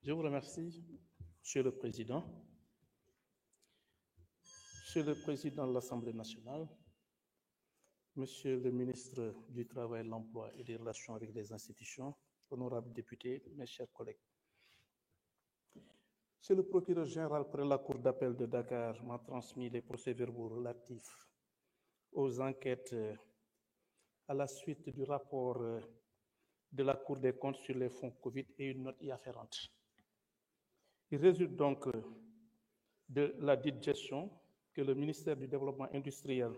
Je vous remercie, Monsieur le Président. Monsieur le Président de l'Assemblée nationale, Monsieur le ministre du Travail, de l'Emploi et des Relations avec les institutions, honorables députés, mes chers collègues. Monsieur le procureur général près la Cour d'appel de Dakar m'a transmis les procès-verbaux relatifs aux enquêtes à la suite du rapport de la Cour des comptes sur les fonds Covid et une note y afférente. Il résulte donc de la dite gestion que le ministère du Développement industriel,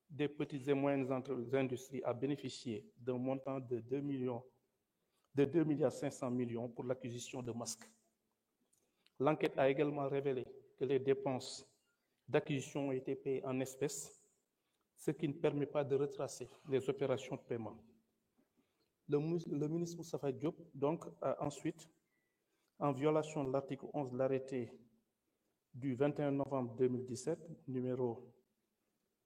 des petites et moyennes industries a bénéficié d'un montant de 2,5 milliards pour l'acquisition de masques. L'enquête a également révélé que les dépenses d'acquisition ont été payées en espèces, ce qui ne permet pas de retracer les opérations de paiement. Le ministre Moustapha Diop donc a ensuite, en violation de l'article 11 de l'arrêté du 21 novembre 2017, numéro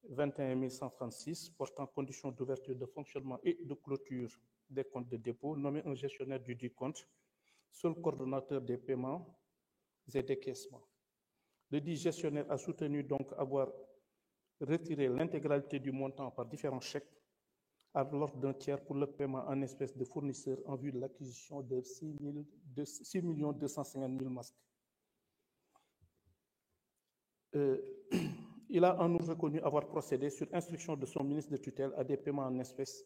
21136, portant conditions d'ouverture, de fonctionnement et de clôture des comptes de dépôt, nommé un gestionnaire du dit compte, seul coordonnateur des paiements et décaissements. Le dit gestionnaire a soutenu donc avoir retiré l'intégralité du montant par différents chèques à l'ordre d'un tiers pour le paiement en espèces de fournisseurs en vue de l'acquisition de 6 250 000 masques. Il a en outre reconnu avoir procédé sur instruction de son ministre de tutelle à des paiements en espèces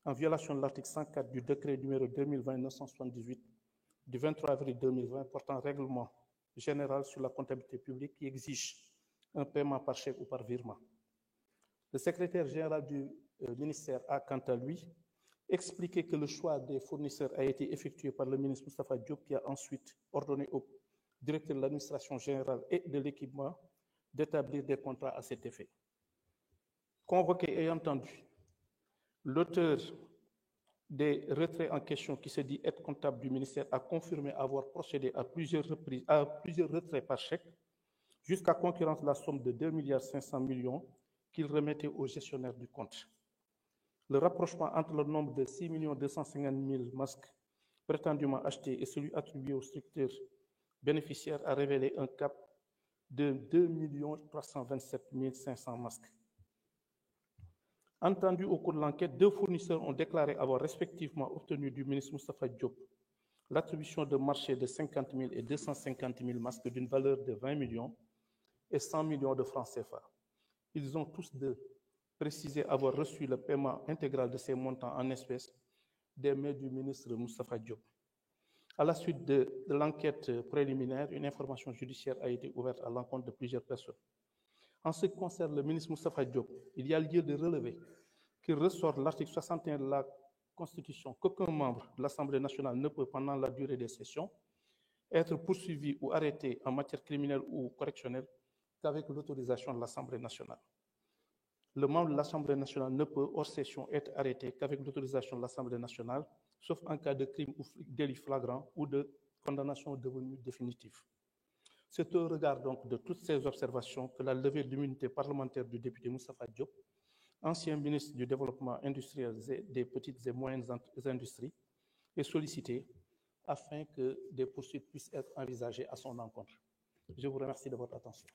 en violation de l'article 104 du décret numéro 2020-978 du 23 avril 2020 portant règlement général sur la comptabilité publique qui exige un paiement par chèque ou par virement. Le secrétaire général du ministère a, quant à lui, expliqué que le choix des fournisseurs a été effectué par le ministre Moustapha Diop, qui a ensuite ordonné au directeur de l'administration générale et de l'équipement d'établir des contrats à cet effet. Convoqué et entendu, l'auteur des retraits en question, qui se dit être comptable du ministère, a confirmé avoir procédé à plusieurs reprises à plusieurs retraits par chèque, jusqu'à concurrence de la somme de 2,5 milliards qu'il remettait au gestionnaire du compte. Le rapprochement entre le nombre de 6 250 000 masques prétendument achetés et celui attribué au structeur bénéficiaire a révélé un cap de 2 327 500 masques. Entendu au cours de l'enquête, 2 fournisseurs ont déclaré avoir respectivement obtenu du ministre Moustapha Diop l'attribution de marchés de 50 000 et 250 000 masques d'une valeur de 20 millions et 100 millions de francs CFA. Ils ont tous deux précisé avoir reçu le paiement intégral de ces montants en espèces des mains du ministre Moustapha Diop. À la suite de l'enquête préliminaire, une information judiciaire a été ouverte à l'encontre de plusieurs personnes. En ce qui concerne le ministre Moustapha Diop, il y a lieu de relever qu'il ressort de l'article 61 de la Constitution qu'aucun membre de l'Assemblée nationale ne peut, pendant la durée des sessions, être poursuivi ou arrêté en matière criminelle ou correctionnelle qu'avec l'autorisation de l'Assemblée nationale. Le membre de l'Assemblée nationale ne peut, hors session, être arrêté qu'avec l'autorisation de l'Assemblée nationale, sauf en cas de crime ou délit flagrant ou de condamnation devenue définitive. C'est au regard donc de toutes ces observations que la levée de l'immunité parlementaire du député Moustapha Diop, ancien ministre du Développement industriel et des petites et moyennes industries, est sollicitée afin que des poursuites puissent être envisagées à son encontre. Je vous remercie de votre attention.